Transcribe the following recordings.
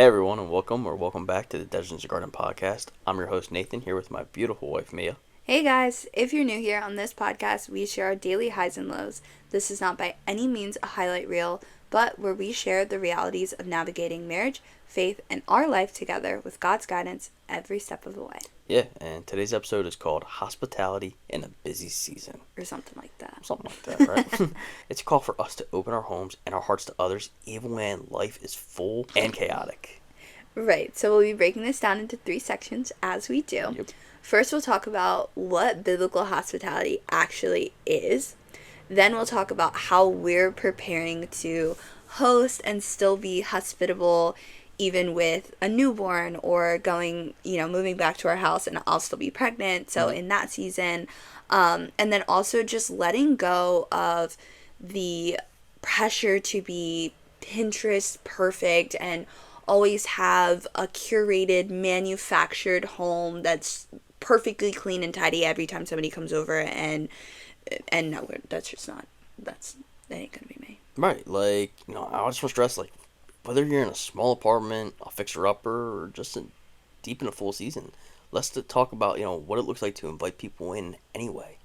Hey everyone, and welcome back to the Dungeons and Garden podcast. I'm your host Nathan, here with my beautiful wife Mia. Hey guys, if you're new here on this podcast, we share our daily highs and lows. This is not by any means a highlight reel, but where we share the realities of navigating marriage, faith, and our life together with God's guidance every step of the way. Yeah, and today's episode is called Hospitality in a Busy Season. Or something like that. Something like that, right? It's a call for us to open our homes and our hearts to others, even when life is full and chaotic. Right, so we'll be breaking this down into 3 sections as we do. Yep. First, we'll talk about what biblical hospitality actually is. Then we'll talk about how we're preparing to host and still be hospitable even with a newborn or going, moving back to our house and I'll still be pregnant. So in that season, and then also just letting go of the pressure to be Pinterest perfect and always have a curated, manufactured home that's perfectly clean and tidy every time somebody comes over, and no, that's just not, that ain't gonna be me. Right, I just want to stress, whether you're in a small apartment, a fixer-upper, or just deep in a full season, let's talk about, what it looks like to invite people in anyway.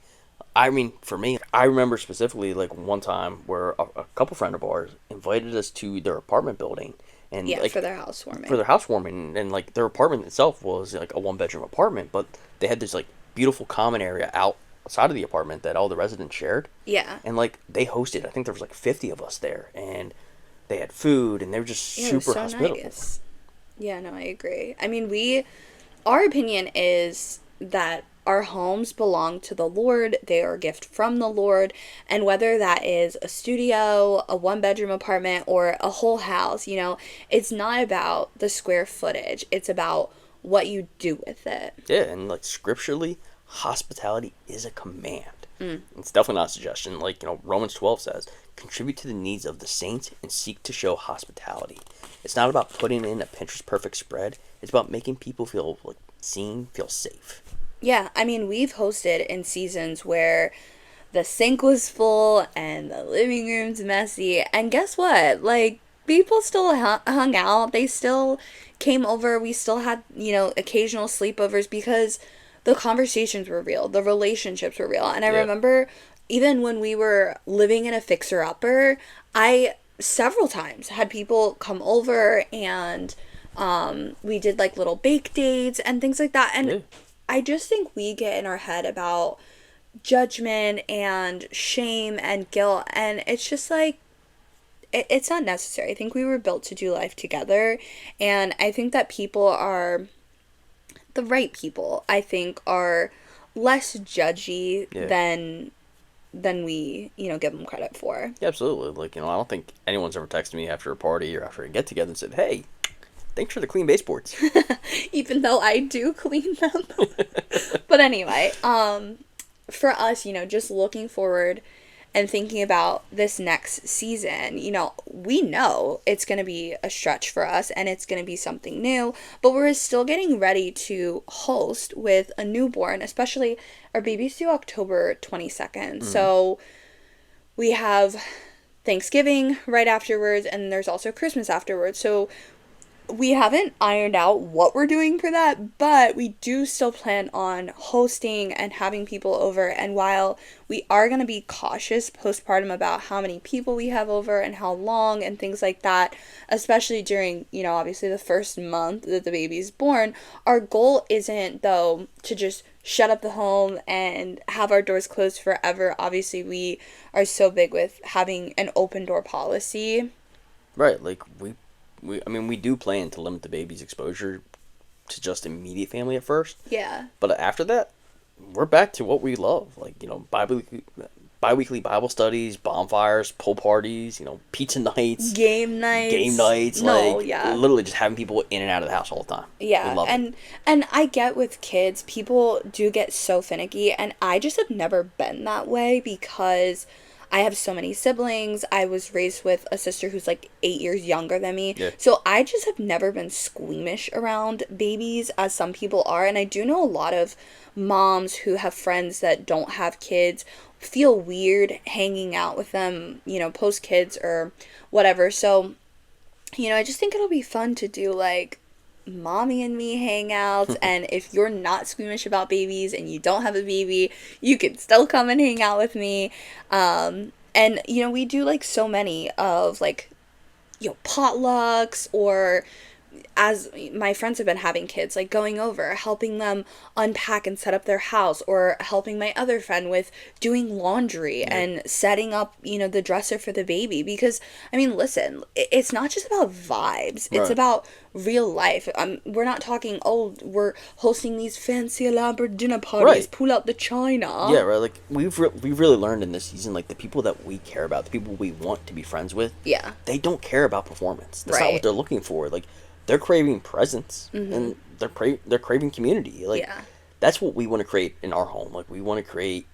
I mean, for me, I remember specifically, one time where a couple friend of ours invited us to their apartment building. And for their housewarming. For their housewarming, and their apartment itself was a 1-bedroom apartment, but they had this beautiful common area outside of the apartment that all the residents shared. Yeah. And they hosted. I think there was 50 of us there, and they had food, and they were just super so hospitable. Nice. Yeah, no, I agree. I mean, our opinion is that our homes belong to the Lord. They are a gift from the Lord. And whether that is a studio, a 1-bedroom apartment, or a whole house, it's not about the square footage. It's about what you do with it. Yeah, and scripturally, hospitality is a command. It's definitely not a suggestion. Romans 12 says, contribute to the needs of the saints and seek to show hospitality. It's not about putting in a Pinterest perfect spread. It's about making people feel seen, feel safe. Yeah, I mean, we've hosted in seasons where the sink was full and the living room's messy. And guess what? People still hung out. They still came over. We still had, occasional sleepovers because the conversations were real. The relationships were real. And I remember even when we were living in a fixer-upper, I several times had people come over and we did little bake dates and things like that. And I just think we get in our head about judgment and shame and guilt, and it's just it's not necessary. I think we were built to do life together, and I think that the right people, I think, are less judgy than we, give them credit for. Yeah, absolutely. I don't think anyone's ever texted me after a party or after a get-together and said, hey, thanks for the clean baseboards. Even though I do clean them. But anyway, for us, just looking forward and thinking about this next season, we know it's going to be a stretch for us and it's going to be something new, but we're still getting ready to host with a newborn, especially our baby's due October 22nd. So we have Thanksgiving right afterwards, and there's also Christmas afterwards. So we haven't ironed out what we're doing for that, but we do still plan on hosting and having people over. And while we are going to be cautious postpartum about how many people we have over and how long and things like that, especially during, obviously the first month that the baby's born, our goal isn't, though, to just shut up the home and have our doors closed forever. Obviously, we are so big with having an open door policy. Right, we do plan to limit the baby's exposure to just immediate family at first. Yeah. But after that, we're back to what we love. Bi-weekly Bible studies, bonfires, pool parties, pizza nights. Game nights. Literally just having people in and out of the house all the time. Yeah, we love it. And I get with kids, people do get so finicky, and I just have never been that way because I have so many siblings. I was raised with a sister who's 8 years younger than me. Yeah. So I just have never been squeamish around babies as some people are. And I do know a lot of moms who have friends that don't have kids feel weird hanging out with them, post kids or whatever. So I just think it'll be fun to do like mommy and me hangouts. And if you're not squeamish about babies and you don't have a baby, you can still come and hang out with me. And we do like so many of like potlucks, or as my friends have been having kids, like going over, helping them unpack and set up their house, or helping my other friend with doing laundry and setting up, the dresser for the baby. Because, I mean, listen, it's not just about vibes, it's Right. about real life. We're not talking, oh, we're hosting these fancy elaborate dinner parties, Right. pull out the china. Yeah, right. Like we've really learned in this season, like the people that we care about, the people we want to be friends with, Yeah. they don't care about performance. That's not Right. what they're looking for. Like they're craving presence and they're craving community. Like Yeah. that's what we want to create in our home. Like we want to create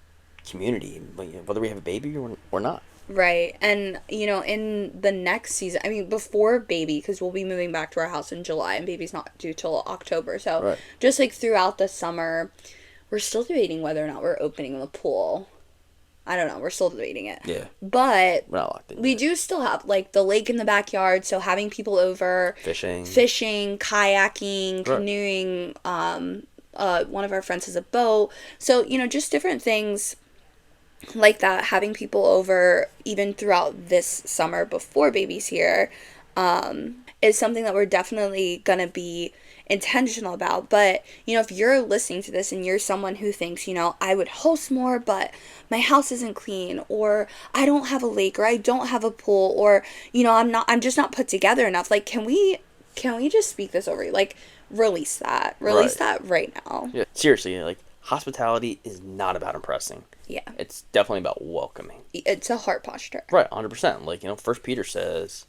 community, like, whether we have a baby or not. Right. And, in the next season, I mean, before baby, because we'll be moving back to our house in July and baby's not due till October. So, Right. just like throughout the summer, we're still debating whether or not we're opening the pool. I don't know. We're still debating it. Yeah, But we're not locked in. we yet. do still have, like, the lake in the backyard. So, having people over, Fishing. kayaking, Right. canoeing. One of our friends has a boat. So, just different things like that, having people over even throughout this summer before baby's here, is something that we're definitely gonna be intentional about. But if you're listening to this and you're someone who thinks, I would host more, but my house isn't clean, or I don't have a lake, or I don't have a pool, or I'm just not put together enough, like, can we just speak this over you? Like, release that Right. right now. Yeah, seriously, like hospitality is not about impressing. Yeah, It's definitely about welcoming. it's a heart posture. Right, 100%. Like, First Peter says,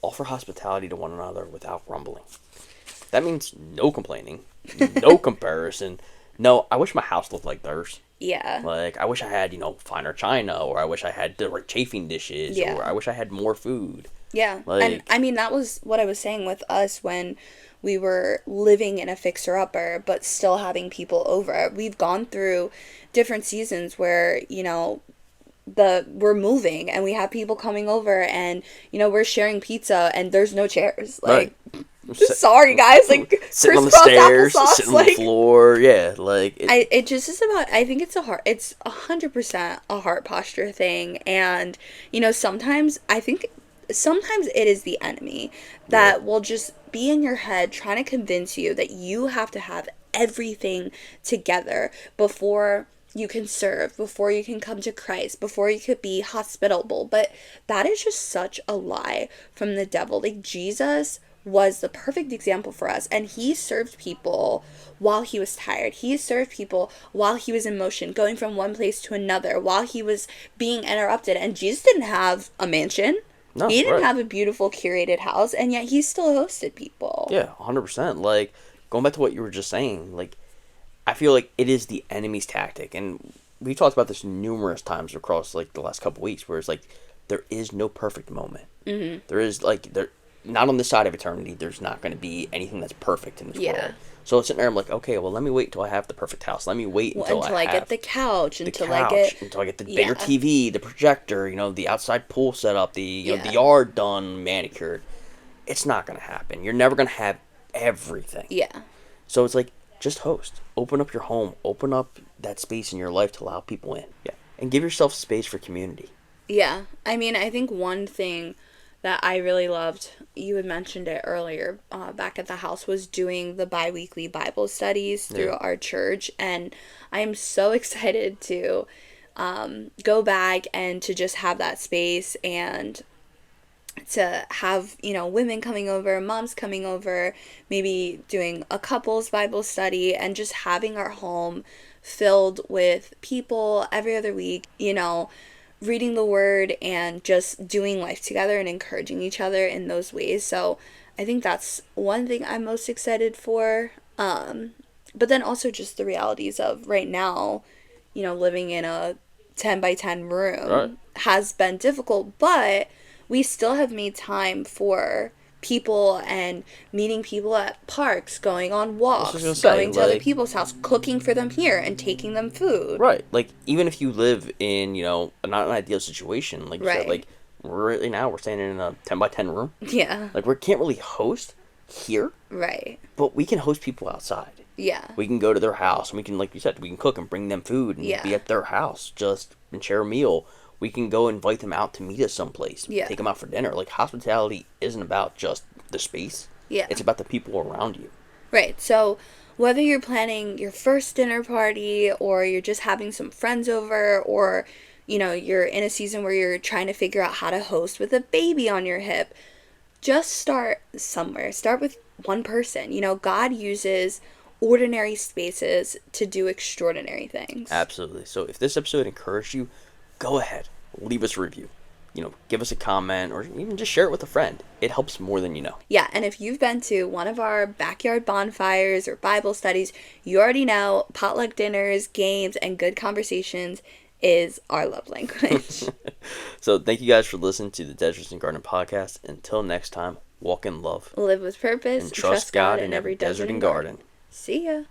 offer hospitality to one another without grumbling. That means no complaining, no comparison. No, I wish my house looked like theirs. Yeah. Like, I wish I had, finer china, or I wish I had the right chafing dishes, Yeah. or I wish I had more food. Yeah. Like- And I mean, that was what I was saying with us when we were living in a fixer-upper, but still having people over. We've gone through different seasons where, we're moving and we have people coming over, and, we're sharing pizza and there's no chairs. Like, sorry guys, like, Sitting on the crisscross stairs, applesauce, sitting on the floor. Yeah, like, it just is about, I think it's 100% a heart posture thing. And, sometimes it is the enemy that will just be in your head trying to convince you that you have to have everything together before you can serve, before you can come to Christ, before you could be hospitable. But that is just such a lie from the devil. Like, Jesus was the perfect example for us, and he served people while he was tired. He served people while he was in motion, going from one place to another, while he was being interrupted. And Jesus didn't have a mansion. No, He didn't right. have a beautiful curated house, and yet he still hosted people. Yeah, 100%. Like, going back to what you were just saying, like, I feel like it is the enemy's tactic. And we talked about this numerous times across, like, the last couple weeks, where it's like, there is no perfect moment. Mm-hmm. There is, like, not on this side of eternity, there's not going to be anything that's perfect in this Yeah. world. So it's sitting there, I'm like, okay, well, let me wait until I have the perfect house. Let me wait until Until I have get the couch, the until couch, I get until I get the Yeah. bigger TV, the projector, the outside pool set up, the Yeah. the yard done, manicured. It's not gonna happen. You're never gonna have everything. Yeah. So it's like, just host. Open up your home. Open up that space in your life to allow people in. Yeah, and give yourself space for community. Yeah. I mean, I think one thing that I really loved, you had mentioned it earlier, back at the house, was doing the bi-weekly Bible studies through Yeah. our church. And I am so excited to go back and to just have that space, and to have, women coming over, moms coming over, maybe doing a couples Bible study, and just having our home filled with people every other week, reading the word and just doing life together and encouraging each other in those ways. So I think that's one thing I'm most excited for. But then also just the realities of right now, living in a 10 by 10 room Right. has been difficult, but we still have made time for people and meeting people at parks, going on walks, gonna say, going to other like- people's house, cooking for them here and taking them food. Right. Like, even if you live in, not an ideal situation, like you Right. said, like, Right now, we're staying in a 10 by 10 room. Yeah. Like, we can't really host here, Right. but we can host people outside. Yeah. We can go to their house, and we can, like you said, we can cook and bring them food and Yeah. be at their house and share a meal. We can go invite them out to meet us someplace. Yeah. Take them out for dinner. Like, hospitality isn't about just the space. Yeah. It's about the people around you. Right. So whether you're planning your first dinner party or you're just having some friends over or you're in a season where you're trying to figure out how to host with a baby on your hip, just start somewhere. Start with one person. God uses ordinary spaces to do extraordinary things. Absolutely. So if this episode encouraged you, go ahead. Leave us a review. Give us a comment or even just share it with a friend. It helps more than you know. Yeah, and if you've been to one of our backyard bonfires or Bible studies, you already know potluck dinners, games, and good conversations is our love language. So thank you guys for listening to the Deserts and Garden podcast. Until next time, walk in love. Live with purpose And trust God in every desert and garden. See ya.